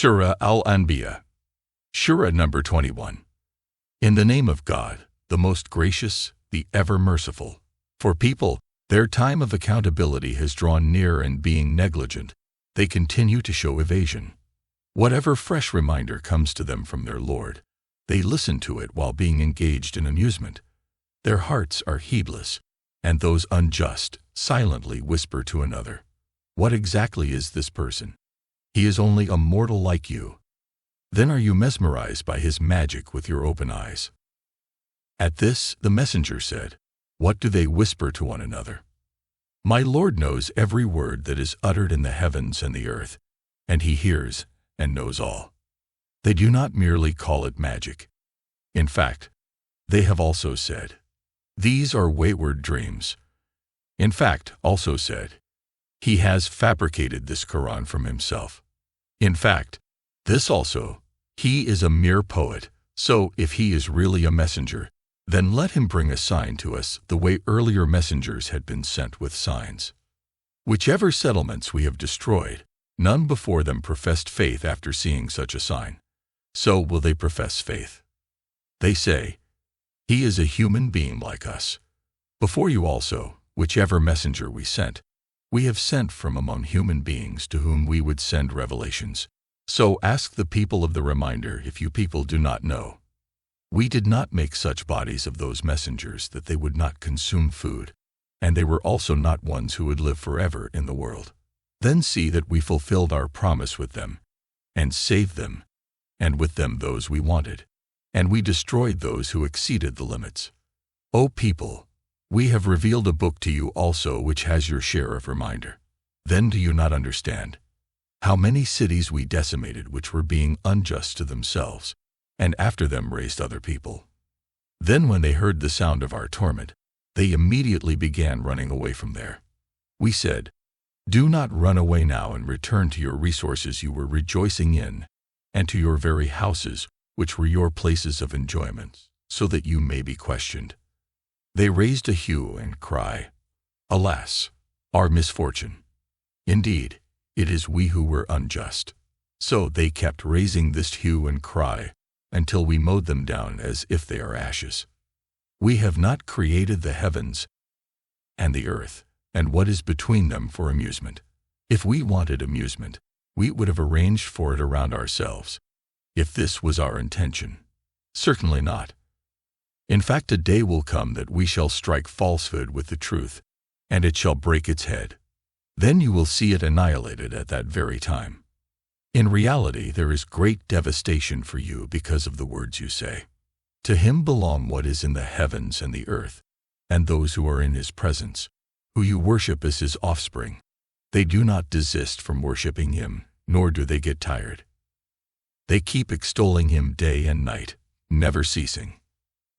Surah AL Anbiya, Surah number 21. In the name of God, the most gracious, the ever merciful. For people, their time of accountability has drawn near, and being negligent, they continue to show evasion. Whatever fresh reminder comes to them from their Lord, they listen to it while being engaged in amusement. Their hearts are heedless, and those unjust silently whisper to another, "What exactly is this person? He is only a mortal like you." Then are you mesmerized by his magic with your open eyes? At this, the messenger said, "What do they whisper to one another?" My Lord knows every word that is uttered in the heavens and the earth, and he hears and knows all. They do not merely call it magic. In fact, they have also said, "These are wayward dreams." In fact, also said, "He has fabricated this Quran from himself." In fact, this also, "He is a mere poet." So, if he is really a messenger, then let him bring a sign to us the way earlier messengers had been sent with signs. Whichever settlements we have destroyed, none before them professed faith after seeing such a sign. So will they profess faith. They say, "He is a human being like us." Before you also, whichever messenger we have sent from among human beings to whom we would send revelations. So ask the people of the reminder if you people do not know. We did not make such bodies of those messengers that they would not consume food, and they were also not ones who would live forever in the world. Then see that we fulfilled our promise with them, and saved them, and with them those we wanted, and we destroyed those who exceeded the limits. O people, we have revealed a book to you also which has your share of reminder. Then do you not understand how many cities we decimated which were being unjust to themselves, and after them raised other people? Then when they heard the sound of our torment, they immediately began running away from there. We said, "Do not run away now and return to your resources you were rejoicing in, and to your very houses which were your places of enjoyment, so that you may be questioned." They raised a hue and cry, "Alas, our misfortune! Indeed, it is we who were unjust." So they kept raising this hue and cry until we mowed them down as if they are ashes. We have not created the heavens and the earth and what is between them for amusement. If we wanted amusement, we would have arranged for it around ourselves. If this was our intention, certainly not. In fact, a day will come that we shall strike falsehood with the truth, and it shall break its head. Then you will see it annihilated at that very time. In reality, there is great devastation for you because of the words you say. To him belong what is in the heavens and the earth, and those who are in his presence, who you worship as his offspring. They do not desist from worshiping him, nor do they get tired. They keep extolling him day and night, never ceasing.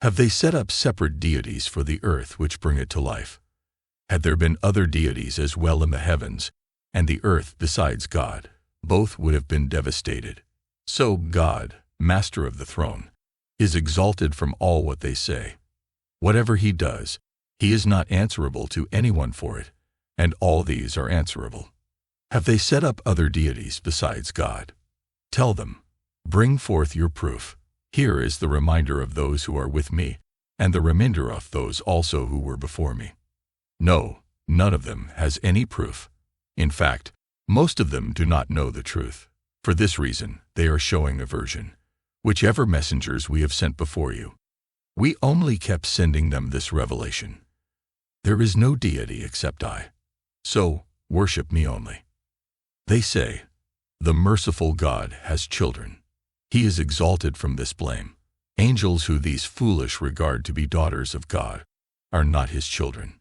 Have they set up separate deities for the earth which bring it to life? Had there been other deities as well in the heavens and the earth besides God, both would have been devastated. So God, Master of the throne, is exalted from all what they say. Whatever he does, he is not answerable to anyone for it, and all these are answerable. Have they set up other deities besides God? Tell them, "Bring forth your proof." Here is the reminder of those who are with me, and the remainder of those also who were before me. No, none of them has any proof. In fact, most of them do not know the truth. For this reason, they are showing aversion. Whichever messengers we have sent before you, we only kept sending them this revelation. There is no deity except I. So, worship me only. They say, "The merciful God has children." He is exalted from this blame. Angels who these foolish regard to be daughters of God are not his children.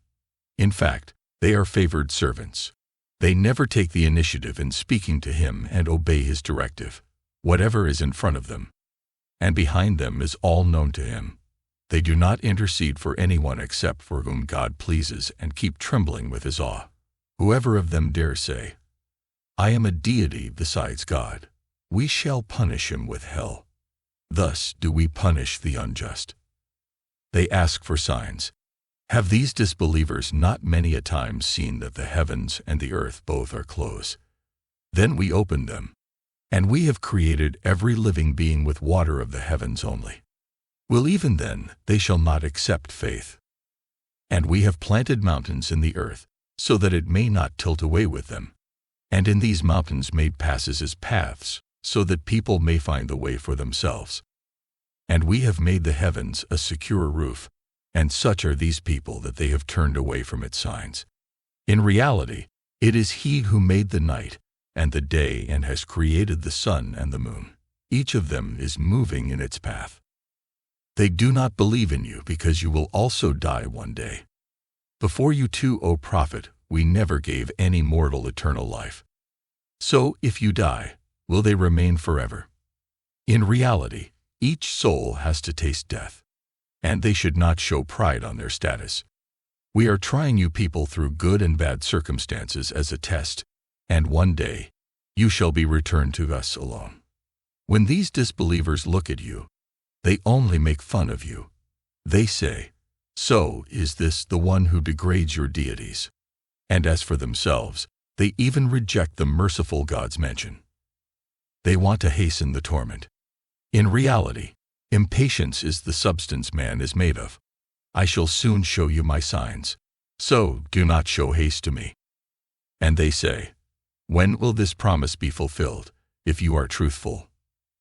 In fact, they are favored servants. They never take the initiative in speaking to him and obey his directive. Whatever is in front of them and behind them is all known to him. They do not intercede for anyone except for whom God pleases and keep trembling with his awe. Whoever of them dare say, "I am a deity besides God," we shall punish him with hell. Thus do we punish the unjust. They ask for signs. Have these disbelievers not many a time seen that the heavens and the earth both are closed? Then we opened them, And we have created every living being with water of the heavens only. Will even then they shall not accept faith. And we have planted mountains in the earth, so that it may not tilt away with them. And in these mountains made passes as paths, so that people may find the way for themselves. And we have made the heavens a secure roof, and such are these people that they have turned away from its signs. In reality, it is He who made the night and the day and has created the sun and the moon. Each of them is moving in its path. They do not believe in you because you will also die one day. Before you too, O prophet, we never gave any mortal eternal life. So if you die, will they remain forever? In reality, each soul has to taste death, and they should not show pride on their status. We are trying you people through good and bad circumstances as a test, and one day you shall be returned to us alone. When these disbelievers look at you, they only make fun of you. They say, "So is this the one who degrades your deities?" And as for themselves, they even reject the merciful God's mention. They want to hasten the torment. In reality, impatience is the substance man is made of. I shall soon show you my signs, so do not show haste to me. And they say, when will this promise be fulfilled, if you are truthful?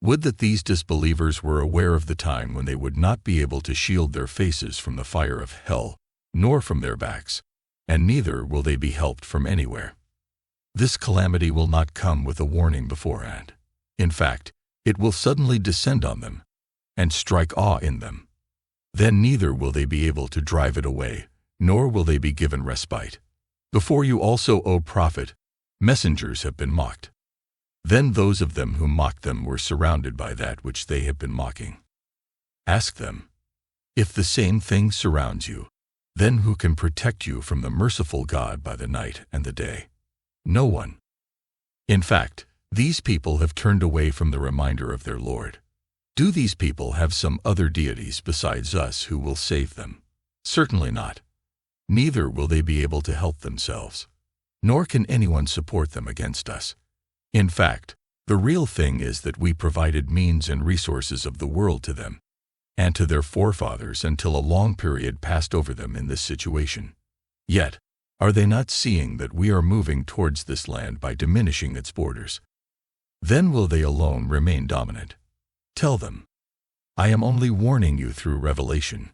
Would that these disbelievers were aware of the time when they would not be able to shield their faces from the fire of hell, nor from their backs, and neither will they be helped from anywhere. This calamity will not come with a warning beforehand. In fact, it will suddenly descend on them and strike awe in them. Then neither will they be able to drive it away, nor will they be given respite. Before you also, O prophet, messengers have been mocked. Then those of them who mocked them were surrounded by that which they have been mocking. Ask them, if the same thing surrounds you, then who can protect you from the merciful God by the night and the day? No one. In fact, these people have turned away from the reminder of their Lord. Do these people have some other deities besides us who will save them? Certainly not. Neither will they be able to help themselves, nor can anyone support them against us. In fact, the real thing is that we provided means and resources of the world to them, and to their forefathers until a long period passed over them in this situation. Yet, are they not seeing that we are moving towards this land by diminishing its borders? Then will they alone remain dominant? Tell them, I am only warning you through revelation,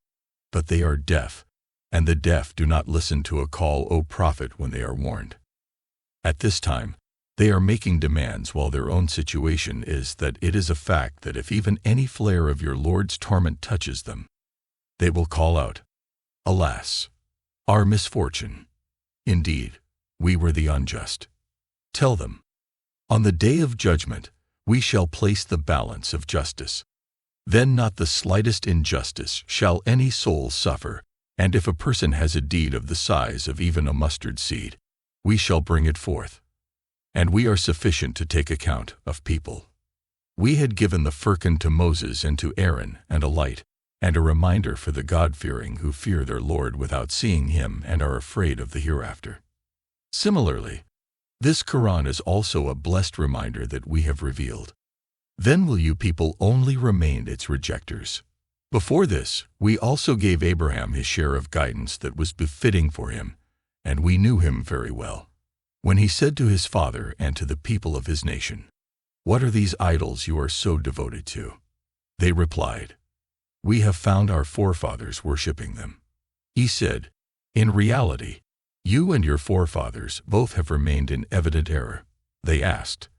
but they are deaf, and the deaf do not listen to a call, O prophet, when they are warned. At this time, they are making demands while their own situation is that it is a fact that if even any flare of your Lord's torment touches them, they will call out, Alas, our misfortune! Indeed, we were the unjust. Tell them, on the day of judgment, we shall place the balance of justice. Then not the slightest injustice shall any soul suffer, and if a person has a deed of the size of even a mustard seed, we shall bring it forth. And we are sufficient to take account of people. We had given the Furqan to Moses and to Aaron, and a light, and a reminder for the God-fearing who fear their Lord without seeing Him and are afraid of the hereafter. Similarly, this Quran is also a blessed reminder that we have revealed. Then will you people only remain its rejectors. Before this, we also gave Abraham his share of guidance that was befitting for him, and we knew him very well. When he said to his father and to the people of his nation, What are these idols you are so devoted to? They replied, We have found our forefathers worshipping them. He said, In reality, you and your forefathers both have remained in evident error. They asked,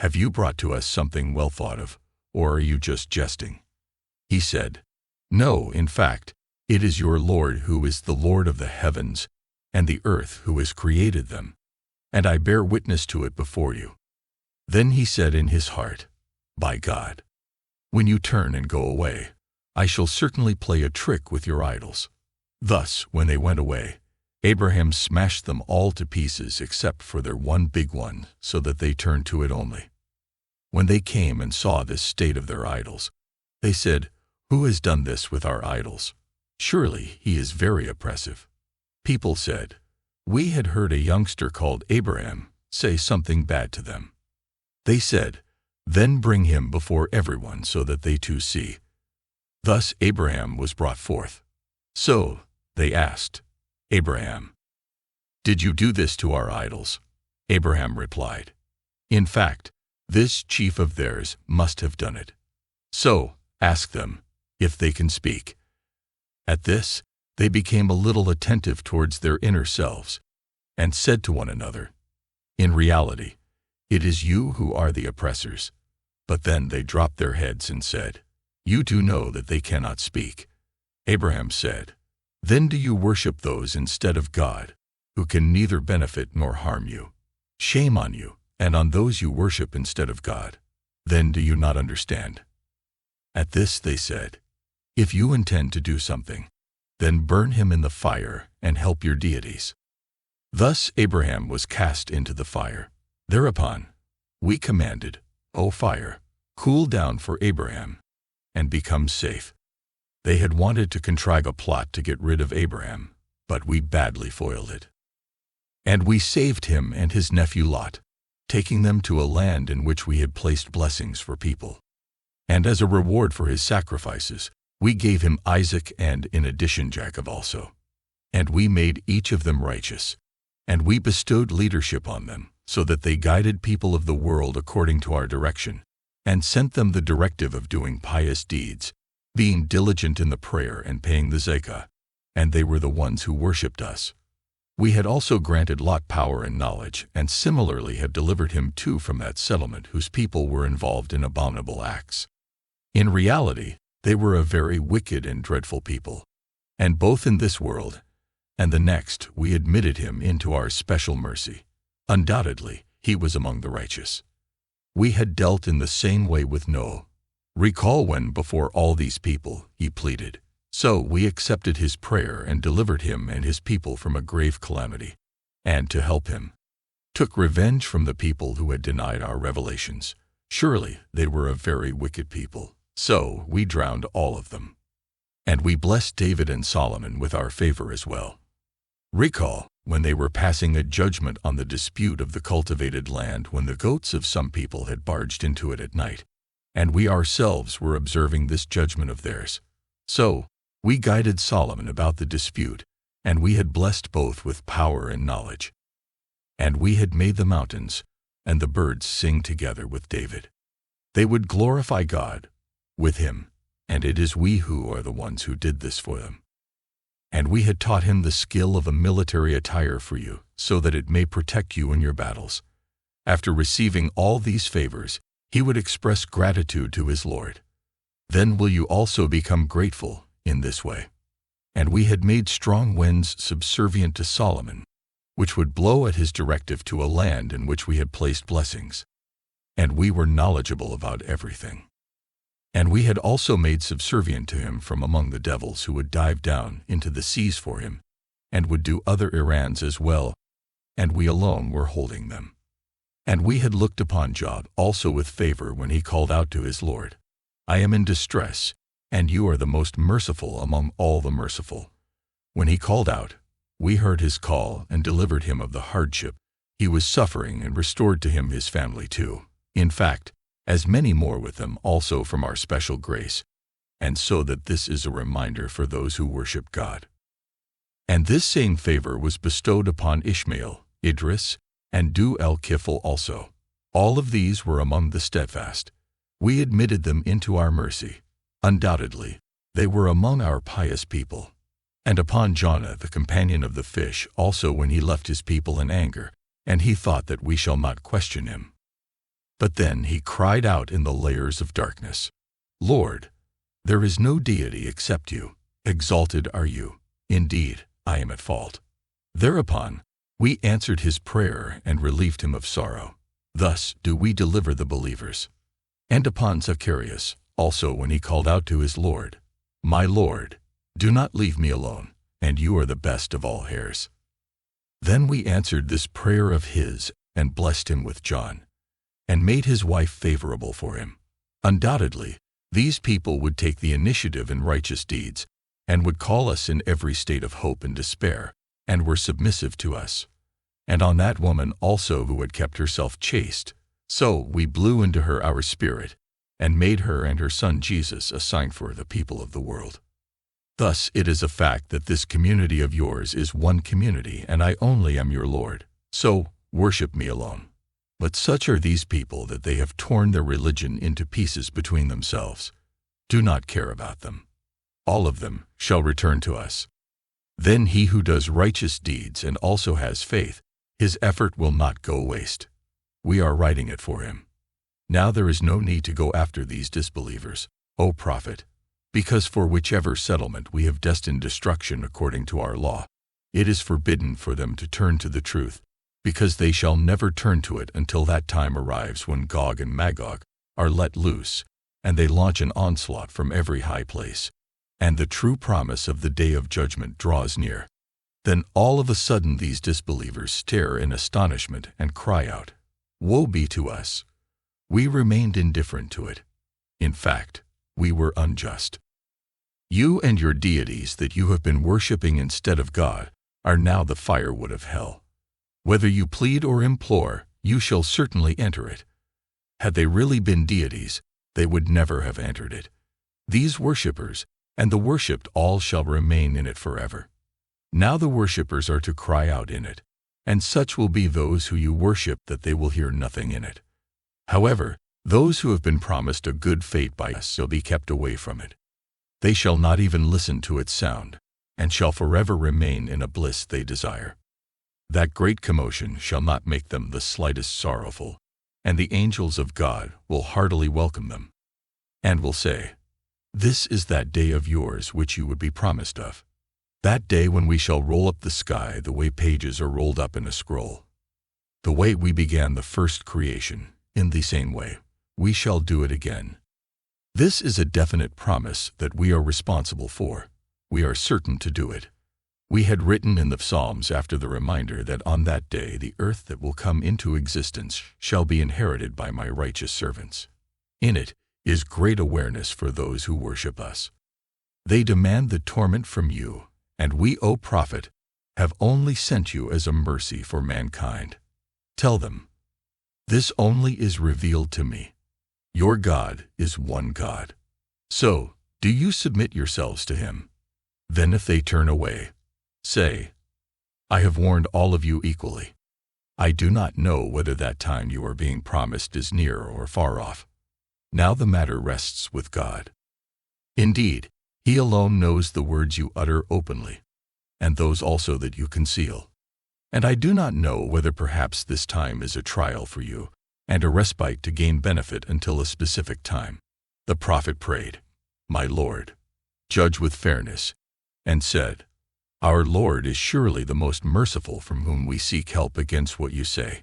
Have you brought to us something well thought of, or are you just jesting? He said, No, in fact, it is your Lord who is the Lord of the heavens and the earth who has created them, and I bear witness to it before you. Then he said in his heart, By God, when you turn and go away, I shall certainly play a trick with your idols. Thus, when they went away, Abraham smashed them all to pieces except for their one big one, so that they turned to it only. When they came and saw this state of their idols, they said, Who has done this with our idols? Surely he is very oppressive. People said, We had heard a youngster called Abraham say something bad to them. They said, Then bring him before everyone so that they too see." Thus Abraham was brought forth. So they asked Abraham, "Did you do this to our idols?" Abraham replied, "In fact, this chief of theirs must have done it. So ask them if they can speak." At this, they became a little attentive towards their inner selves, and said to one another, "In reality, it is you who are the oppressors." But then they dropped their heads and said, "You do know that they cannot speak." Abraham said, "Then do you worship those instead of God, who can neither benefit nor harm you? Shame on you, and on those you worship instead of God. Then do you not understand?" At this they said, "If you intend to do something, then burn him in the fire and help your deities." Thus Abraham was cast into the fire. Thereupon we commanded, "O fire, cool down for Abraham, and become safe." They had wanted to contrive a plot to get rid of Abraham, but we badly foiled it. And we saved him and his nephew Lot, taking them to a land in which we had placed blessings for people. And as a reward for his sacrifices, we gave him Isaac and, in addition, Jacob also. And we made each of them righteous, and we bestowed leadership on them, so that they guided people of the world according to our direction, and sent them the directive of doing pious deeds, being diligent in the prayer and paying the zakah, and they were the ones who worshipped us. We had also granted Lot power and knowledge, and similarly had delivered him too from that settlement whose people were involved in abominable acts. In reality, they were a very wicked and dreadful people, and both in this world and the next we admitted him into our special mercy. Undoubtedly, he was among the righteous. We had dealt in the same way with Noah. Recall when, before all these people, he pleaded. So we accepted his prayer and delivered him and his people from a grave calamity, and to help him, took revenge from the people who had denied our revelations. Surely they were a very wicked people, so we drowned all of them. And we blessed David and Solomon with our favor as well. Recall when they were passing a judgment on the dispute of the cultivated land, when the goats of some people had barged into it at night, and we ourselves were observing this judgment of theirs. So we guided Solomon about the dispute, and we had blessed both with power and knowledge. And we had made the mountains and the birds sing together with David. They would glorify God with him, and it is we who are the ones who did this for them. And we had taught him the skill of a military attire for you, so that it may protect you in your battles. After receiving all these favors, he would express gratitude to his Lord. Then will you also become grateful in this way. And we had made strong winds subservient to Solomon, which would blow at his directive to a land in which we had placed blessings. And we were knowledgeable about everything. And we had also made subservient to him from among the devils who would dive down into the seas for him, and would do other errands as well, and we alone were holding them. And we had looked upon Job also with favor when he called out to his Lord, "I am in distress, and you are the most merciful among all the merciful." When he called out, we heard his call and delivered him of the hardship he was suffering, and restored to him his family too. In fact, as many more with them also from our special grace, and so that this is a reminder for those who worship God. And this same favor was bestowed upon Ishmael, Idris, and Du-el-Kifl also. All of these were among the steadfast. We admitted them into our mercy. Undoubtedly, they were among our pious people. And upon Jonah, the companion of the fish, also when he left his people in anger, and he thought that we shall not question him. But then he cried out in the layers of darkness, "Lord, there is no deity except you. Exalted are you. Indeed, I am at fault." Thereupon, we answered his prayer and relieved him of sorrow. Thus do we deliver the believers. And upon Zacharias, also when he called out to his Lord, "My Lord, do not leave me alone, and you are the best of all heirs." Then we answered this prayer of his and blessed him with John, and made his wife favorable for him. Undoubtedly, these people would take the initiative in righteous deeds, and would call us in every state of hope and despair, and were submissive to us. And on that woman also who had kept herself chaste, So we blew into her our Spirit, and made her and her Son Jesus a sign for the people of the world. Thus it is a fact that this community of yours is one community, and I only am your Lord. So worship me alone. But such are these people that they have torn their religion into pieces between themselves. Do not care about them. All of them shall return to us. Then he who does righteous deeds and also has faith, his effort will not go waste. We are writing it for him. Now there is no need to go after these disbelievers, O prophet, because for whichever settlement we have destined destruction according to our law, it is forbidden for them to turn to the truth, because they shall never turn to it until that time arrives when Gog and Magog are let loose, and they launch an onslaught from every high place, and the true promise of the day of judgment draws near. Then all of a sudden these disbelievers stare in astonishment and cry out, "Woe be to us! We remained indifferent to it. In fact, we were unjust. You and your deities that you have been worshipping instead of God are now the firewood of hell. Whether you plead or implore, you shall certainly enter it." Had they really been deities, they would never have entered it. These worshippers and the worshipped all shall remain in it forever. Now the worshippers are to cry out in it, and such will be those who you worship that they will hear nothing in it. However, those who have been promised a good fate by us shall be kept away from it. They shall not even listen to its sound, and shall forever remain in a bliss they desire. That great commotion shall not make them the slightest sorrowful, and the angels of God will heartily welcome them, and will say, "This is that day of yours which you would be promised of. That day when we shall roll up the sky the way pages are rolled up in a scroll. The way we began the first creation, in the same way, we shall do it again." This is a definite promise that we are responsible for. We are certain to do it. We had written in the Psalms after the reminder that on that day the earth that will come into existence shall be inherited by my righteous servants. In it is great awareness for those who worship us. They demand the torment from you, and we, O prophet, have only sent you as a mercy for mankind. Tell them, "This only is revealed to me. Your God is one God. So, do you submit yourselves to him?" Then if they turn away, say, "I have warned all of you equally. I do not know whether that time you are being promised is near or far off. Now the matter rests with God. Indeed, he alone knows the words you utter openly, and those also that you conceal. And I do not know whether perhaps this time is a trial for you, and a respite to gain benefit until a specific time." The prophet prayed, "My Lord, judge with fairness," and said, "Our Lord is surely the most merciful from whom we seek help against what you say."